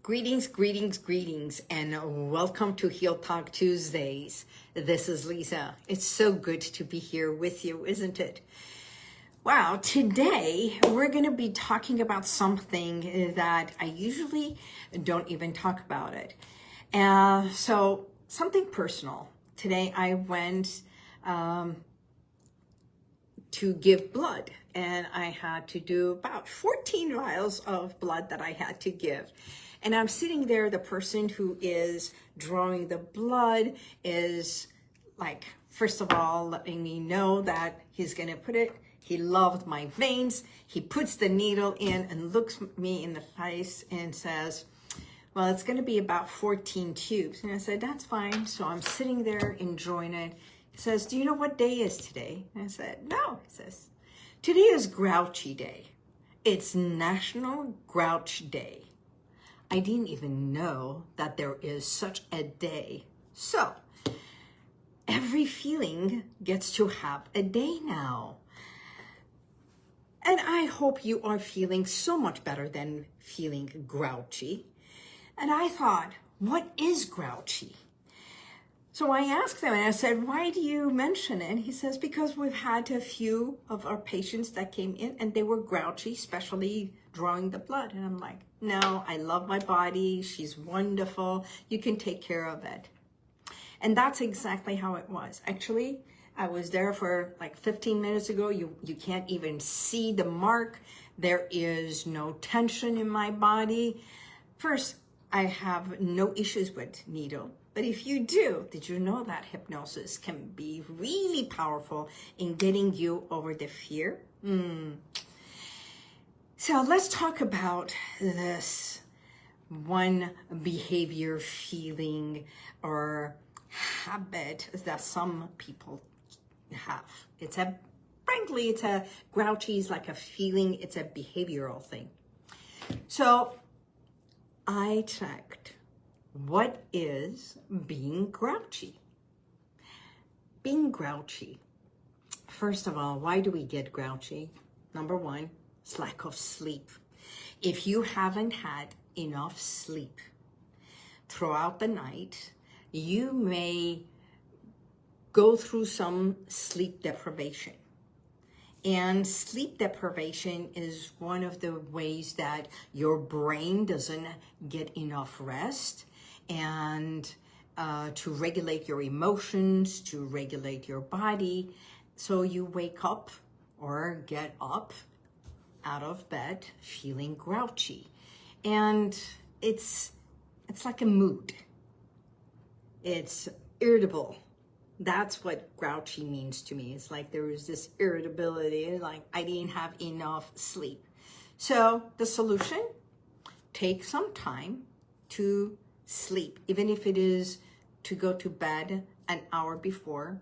Greetings, greetings, greetings, and welcome to Heal Talk Tuesdays. This is Liza. It's so good to be here with you, isn't it? Wow, today we're going to be talking about something that I usually don't even talk about it. So something personal. Today I went to give blood, and I had to do about 14 vials of blood that I had to give. And I'm sitting there, the person who is drawing the blood is like, first of all, letting me know that he's gonna put it, he loved my veins, he puts the needle in and looks me in the face and says, well, it's gonna be about 14 tubes. And I said, that's fine. So I'm sitting there enjoying it. He says, do you know what day is today? And I said, no. He says, today is Grouchy Day. It's National Grouch Day. I didn't even know that there is such a day. So every feeling gets to have a day now. And I hope you are feeling so much better than feeling grouchy. And I thought, what is grouchy? So I asked them and I said, why do you mention it? And he says, because we've had a few of our patients that came in and they were grouchy, especially drawing the blood. And I'm like, no, I love my body. She's wonderful. You can take care of it. And that's exactly how it was. Actually, I was there for like 15 minutes ago. You can't even see the mark. There is no tension in my body. First, I have no issues with needle. But if you do, did you know that hypnosis can be really powerful in getting you over the fear? So let's talk about this one behavior, feeling, or habit that some people have. Frankly, it's a grouchy is like a feeling, it's a behavioral thing. So I checked, what is being grouchy? Being grouchy. First of all, why do we get grouchy? Number one, it's lack of sleep. If you haven't had enough sleep throughout the night, you may go through some sleep deprivation. And sleep deprivation is one of the ways that your brain doesn't get enough rest and to regulate your emotions, to regulate your body. So you wake up or get up out of bed feeling grouchy. And it's like a mood. It's irritable. That's what grouchy means to me. It's like there is this irritability, like I didn't have enough sleep. So the solution, take some time to sleep, even if it is to go to bed an hour before.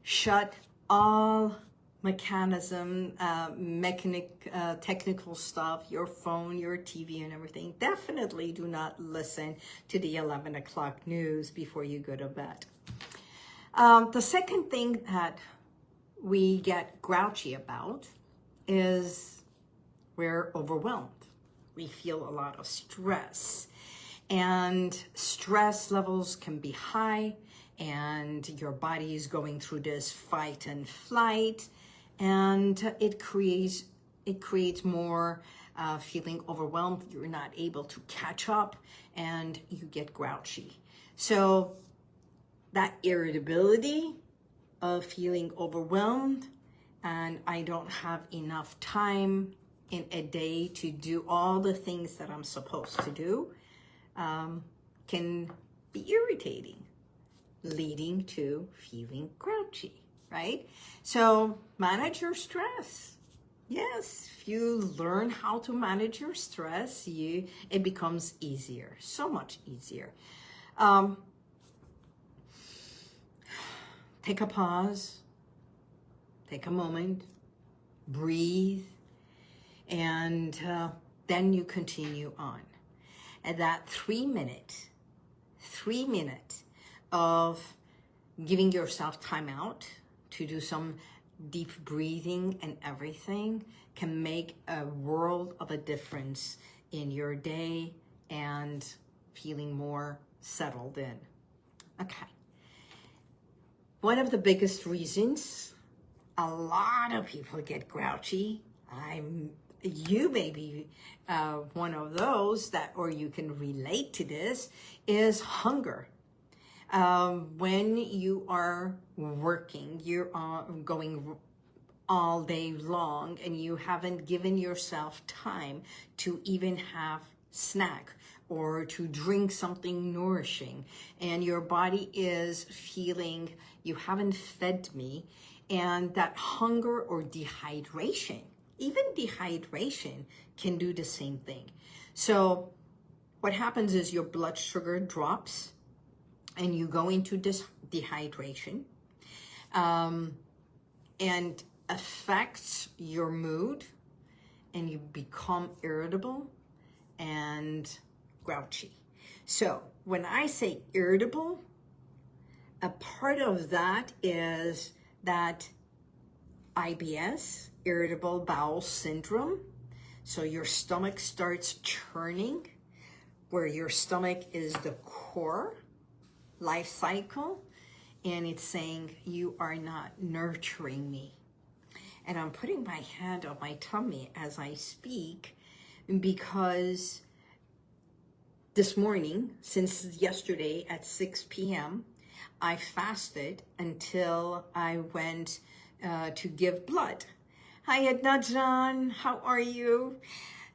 Shut all technical stuff, your phone, your TV and everything. Definitely do not listen to the 11 o'clock news before you go to bed. The second thing that we get grouchy about is we're overwhelmed. We feel a lot of stress, and stress levels can be high, and your body is going through this fight and flight, and it creates more feeling overwhelmed. You're not able to catch up, and you get grouchy. So that irritability of feeling overwhelmed and I don't have enough time in a day to do all the things that I'm supposed to do can be irritating, leading to feeling grouchy, right? So manage your stress. Yes, if you learn how to manage your stress, it becomes easier, so much easier. Take a pause, take a moment, breathe, and then you continue on. And that 3 minute of giving yourself time out to do some deep breathing and everything can make a world of a difference in your day and feeling more settled in. Okay. One of the biggest reasons a lot of people get grouchy, you may be one of those that, or you can relate to this, is hunger. When you are working, you're going all day long and you haven't given yourself time to even have snack or to drink something nourishing, and your body is feeling, you haven't fed me, and that hunger or dehydration, even dehydration can do the same thing. So what happens is your blood sugar drops and you go into this dehydration, and affects your mood, and you become irritable and grouchy. So when I say irritable, a part of that is that IBS, irritable bowel syndrome. So your stomach starts churning, where your stomach is the core life cycle, and it's saying, you are not nurturing me. And I'm putting my hand on my tummy as I speak, because this morning, since yesterday at 6 p.m., I fasted until I went to give blood. Hi, Edna-John, how are you?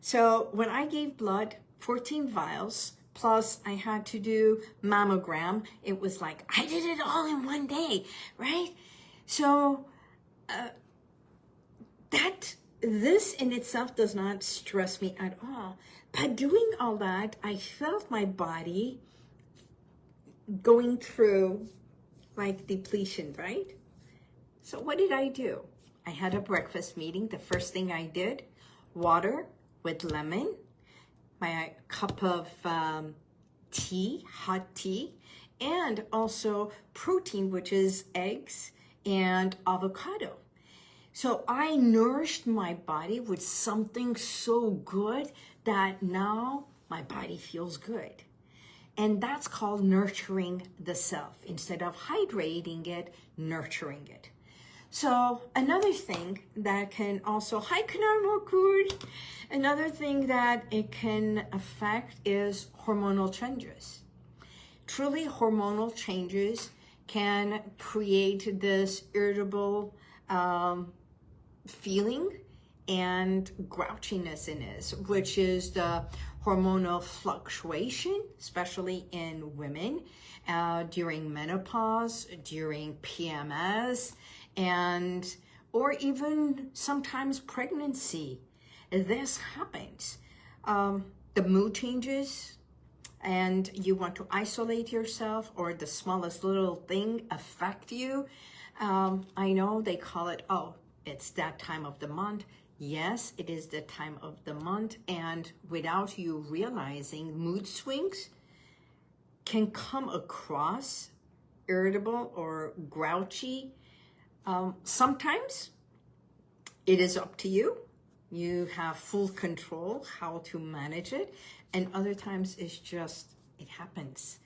So when I gave blood, 14 vials, plus I had to do mammogram. It was like, I did it all in one day, right? So this in itself does not stress me at all. But doing all that, I felt my body going through like depletion, right? So what did I do? I had a breakfast meeting. The first thing I did, water with lemon, my cup of tea, hot tea, and also protein, which is eggs and avocado. So I nourished my body with something so good that now my body feels good. And that's called nurturing the self. Instead of hydrating it, nurturing it. So another thing that can also, hi Kanarmokud, another thing that it can affect is hormonal changes. Truly hormonal changes can create this irritable feeling and grouchiness in it, which is the hormonal fluctuation, especially in women during menopause, during PMS, and or even sometimes pregnancy. This happens. The mood changes, and you want to isolate yourself, or the smallest little thing affect you. I know they call it, oh, it's that time of the month. Yes, it is the time of the month, and without you realizing, mood swings can come across irritable or grouchy. Sometimes it is up to you. You have full control how to manage it, and other times it's just, it happens.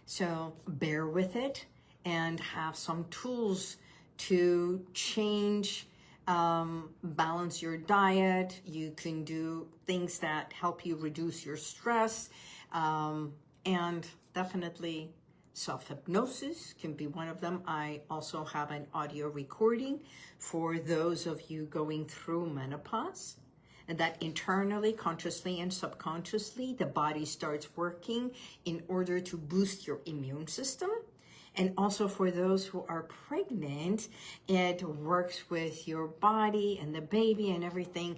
So bear with it and have some tools to change, balance your diet. You can do things that help you reduce your stress, and definitely self-hypnosis can be one of them. I also have an audio recording for those of you going through menopause, and that internally, consciously, and subconsciously, the body starts working in order to boost your immune system. And also for those who are pregnant, it works with your body and the baby and everything,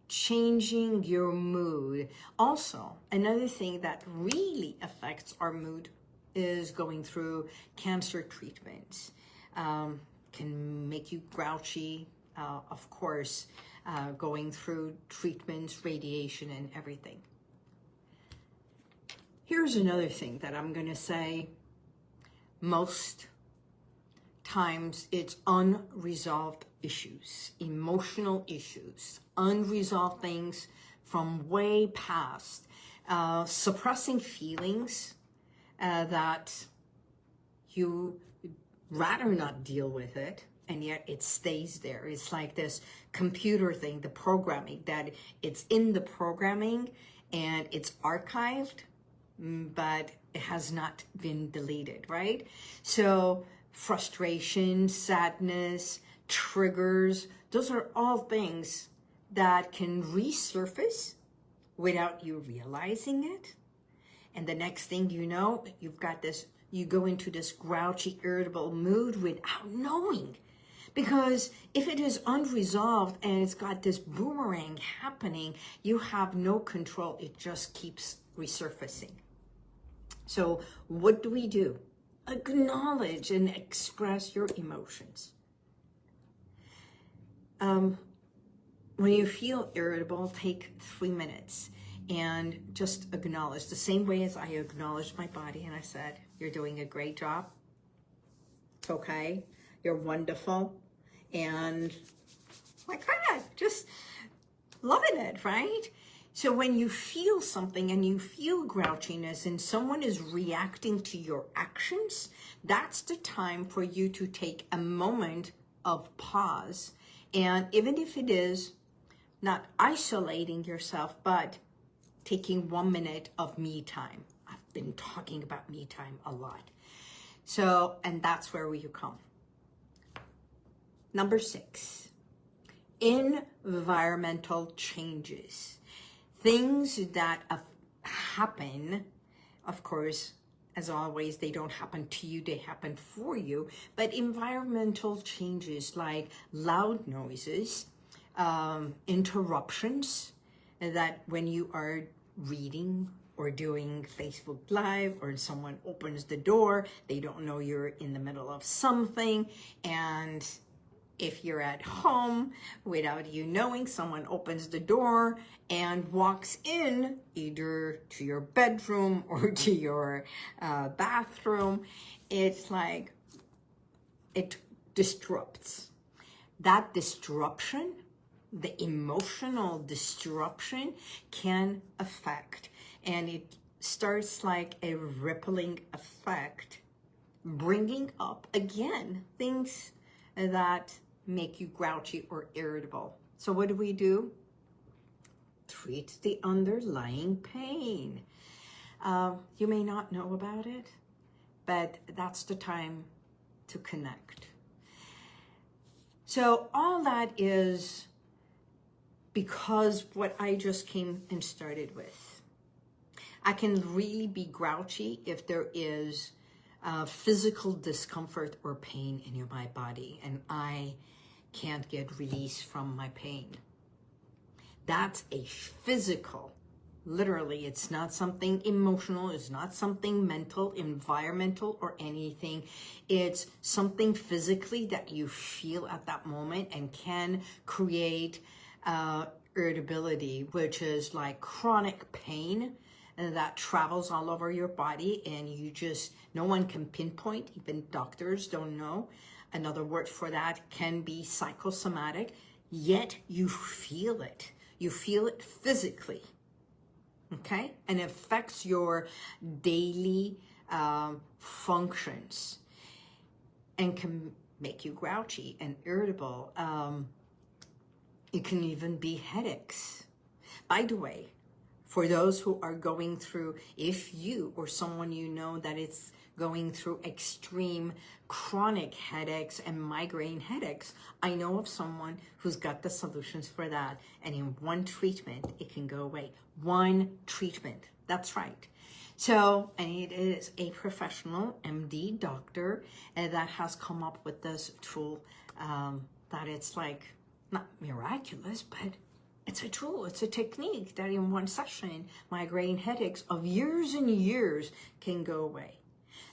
changing your mood. Also, another thing that really affects our mood is going through cancer treatments. Can make you grouchy, of course, going through treatments, radiation, and everything. Here's another thing that I'm going to say. Most times it's unresolved issues, emotional issues, unresolved things from way past. suppressing feelings that you rather not deal with it, and yet it stays there. It's like this computer thing, the programming, that it's in the programming and it's archived, but it has not been deleted, right? So frustration, sadness, triggers, those are all things that can resurface without you realizing it. And the next thing you know, you've got this, you go into this grouchy, irritable mood without knowing. Because if it is unresolved and it's got this boomerang happening, you have no control. It just keeps resurfacing. So what do? Acknowledge and express your emotions. When you feel irritable, take 3 minutes and just acknowledge, the same way as I acknowledged my body and I said, you're doing a great job. It's okay. You're wonderful. And my God, just loving it, right? So when you feel something and you feel grouchiness and someone is reacting to your actions, that's the time for you to take a moment of pause. And even if it is not isolating yourself, but taking 1 minute of me time. I've been talking about me time a lot. So, and that's where you come. Number 6, environmental changes. Things that happen, of course, as always, they don't happen to you, they happen for you. But environmental changes like loud noises, interruptions, that when you are reading or doing Facebook Live or someone opens the door, they don't know you're in the middle of something. And if you're at home without you knowing, someone opens the door and walks in either to your bedroom or to your bathroom, it's like it disrupts. That disruption, the emotional disruption, can affect, and it starts like a rippling effect, bringing up again things that make you grouchy or irritable. So what do? Treat the underlying pain. You may not know about it, but that's the time to connect. So all that is because what I just came and started with. I can really be grouchy if there is physical discomfort or pain in my body and I can't get release from my pain. That's a physical, literally, it's not something emotional, it's not something mental, environmental, or anything. It's something physically that you feel at that moment and can create irritability, which is like chronic pain that travels all over your body, and you just, no one can pinpoint, even doctors don't know. Another word for that can be psychosomatic, yet you feel it. You feel it physically, okay? And it affects your daily functions and can make you grouchy and irritable. It can even be headaches. By the way, for those who are going through, if you or someone you know that it's going through extreme chronic headaches and migraine headaches, I know of someone who's got the solutions for that. And in one treatment, it can go away. One treatment, that's right. So, and it is a professional MD doctor that has come up with this tool that it's like, not miraculous, but it's a tool, it's a technique that in one session, migraine headaches of years and years can go away.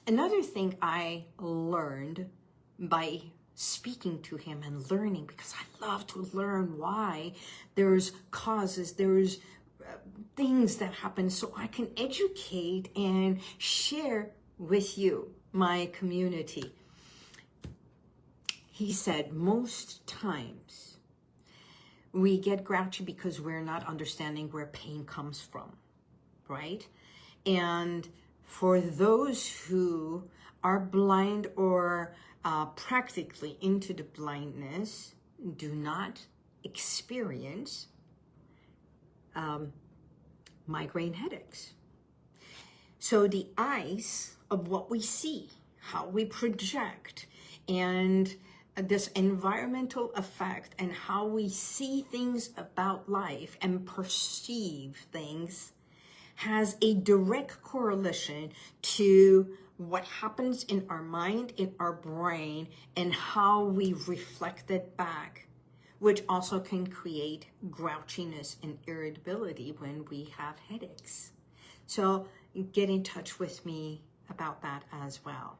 Another thing I learned by speaking to him and learning, because I love to learn why there's causes, there's things that happen, so I can educate and share with you, my community. He said most times we get grouchy because we're not understanding where pain comes from. right? And for those who are blind or practically into the blindness, do not experience migraine headaches. So the eyes of what we see, how we project, and this environmental effect and how we see things about life and perceive things has a direct correlation to what happens in our mind, in our brain, and how we reflect it back, which also can create grouchiness and irritability when we have headaches. So get in touch with me about that as well.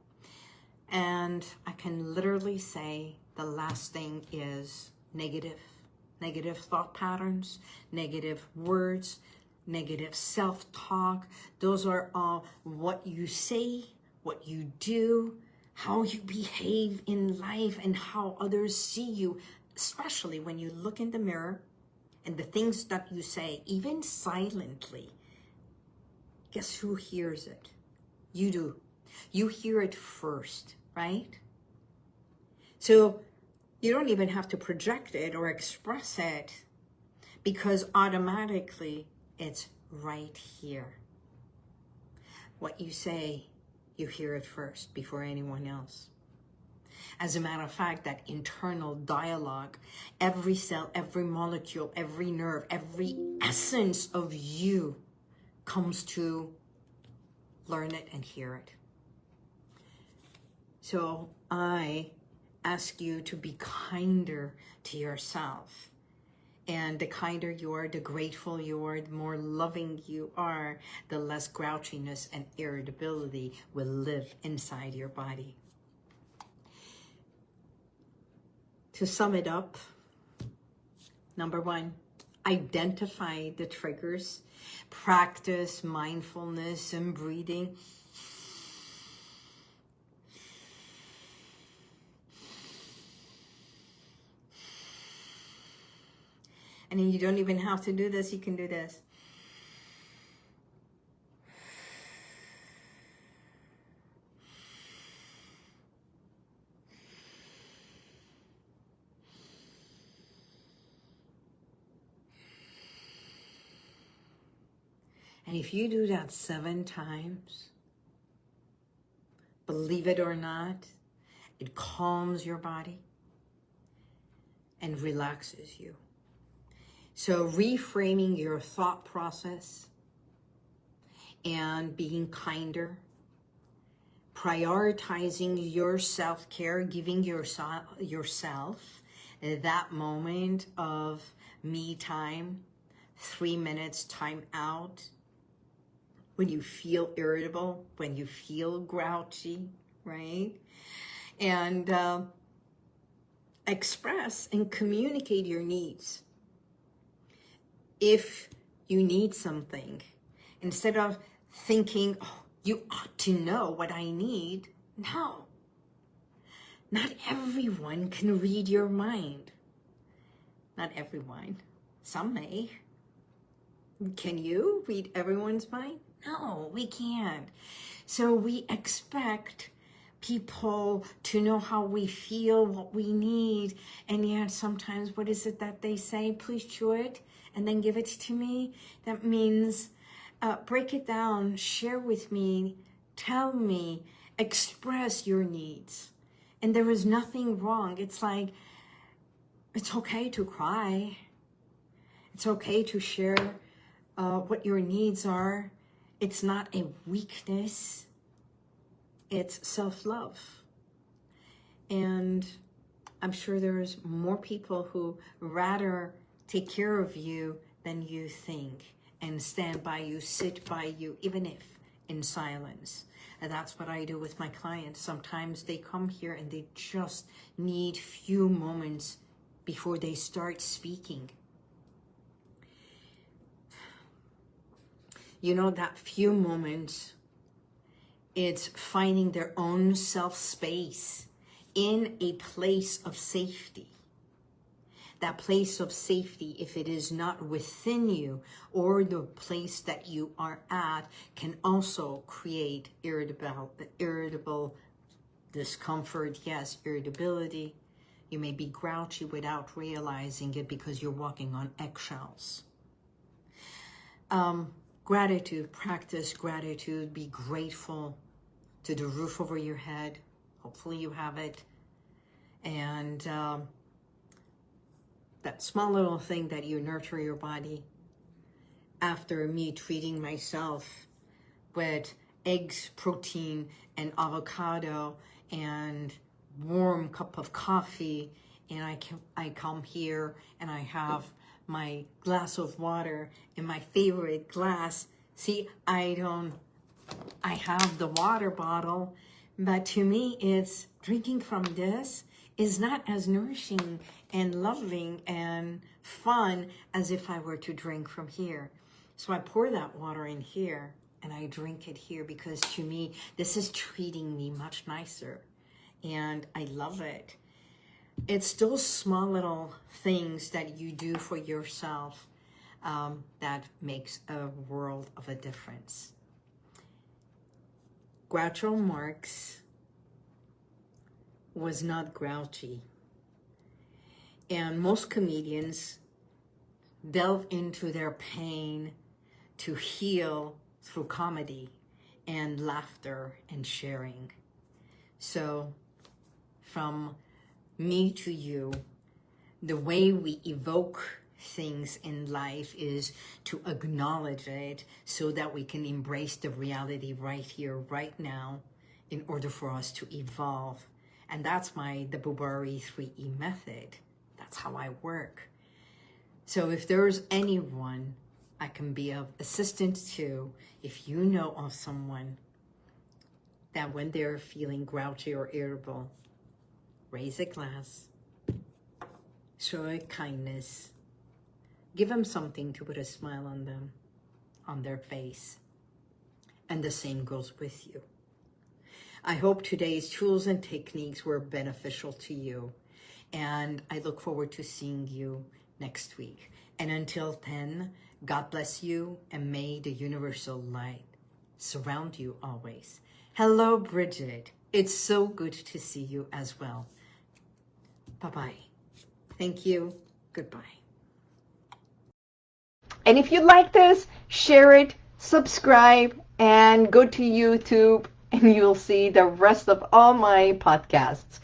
And I can literally say the last thing is negative thought patterns, negative words, negative self-talk. Those are all what you say, what you do, how you behave in life, and how others see you, especially when you look in the mirror and the things that you say, even silently. Guess who hears it? You do. You hear it first, right? So you don't even have to project it or express it, because automatically it's right here. What you say, you hear it first before anyone else. As a matter of fact, that internal dialogue, every cell, every molecule, every nerve, every essence of you comes to learn it and hear it. So I ask you to be kinder to yourself. And the kinder you are, the grateful you are, the more loving you are, the less grouchiness and irritability will live inside your body. To sum it up, number one, identify the triggers, practice mindfulness and breathing. And then you don't even have to do this, you can do this. And if you do that 7 times, believe it or not, it calms your body and relaxes you. So reframing your thought process and being kinder, prioritizing your self-care, giving yourself that moment of me time, 3 minutes time out, when you feel irritable, when you feel grouchy, right? And express and communicate your needs. If you need something, instead of thinking, oh, you ought to know what I need. No, not everyone can read your mind. Not everyone. Some may. Can you read everyone's mind? No, we can't. So we expect people to know how we feel, what we need, and yet sometimes what is it that they say? Please chew it and then give it to me. That means break it down, share with me, tell me, express your needs. And there is nothing wrong. It's like, it's okay to cry. It's okay to share what your needs are. It's not a weakness. It's self-love. And I'm sure there's more people who rather take care of you than you think, and stand by you, sit by you, even if in silence. And that's what I do with my clients. Sometimes they come here and they just need few moments before they start speaking. You know, that few moments, it's finding their own self space in a place of safety. that place of safety, if it is not within you, or the place that you are at, can also create irritable discomfort, yes, irritability. You may be grouchy without realizing it because you're walking on eggshells. Gratitude, practice gratitude, be grateful to the roof over your head. Hopefully you have it. And that small little thing that you nurture your body. After me treating myself with eggs, protein, and avocado, and warm cup of coffee, and I come here and I have my glass of water in my favorite glass. See, I have the water bottle, but to me it's drinking from this is not as nourishing and loving and fun as if I were to drink from here. So I pour that water in here and I drink it here because to me, this is treating me much nicer and I love it. It's those small little things that you do for yourself that makes a world of a difference. Groucho Marx was not grouchy. And most comedians delve into their pain to heal through comedy and laughter and sharing. So from me to you, the way we evoke things in life is to acknowledge it so that we can embrace the reality right here, right now, in order for us to evolve. And that's the Boubari 3E method. That's how I work. So if there's anyone I can be of assistance to, if you know of someone that when they're feeling grouchy or irritable, raise a glass, show a kindness, give them something to put a smile on them, on their face. And the same goes with you. I hope today's tools and techniques were beneficial to you. And I look forward to seeing you next week. And until then, God bless you and may the universal light surround you always. Hello, Bridget. It's so good to see you as well. Bye-bye. Thank you. Goodbye. And if you like this, share it, subscribe, and go to YouTube and you'll see the rest of all my podcasts.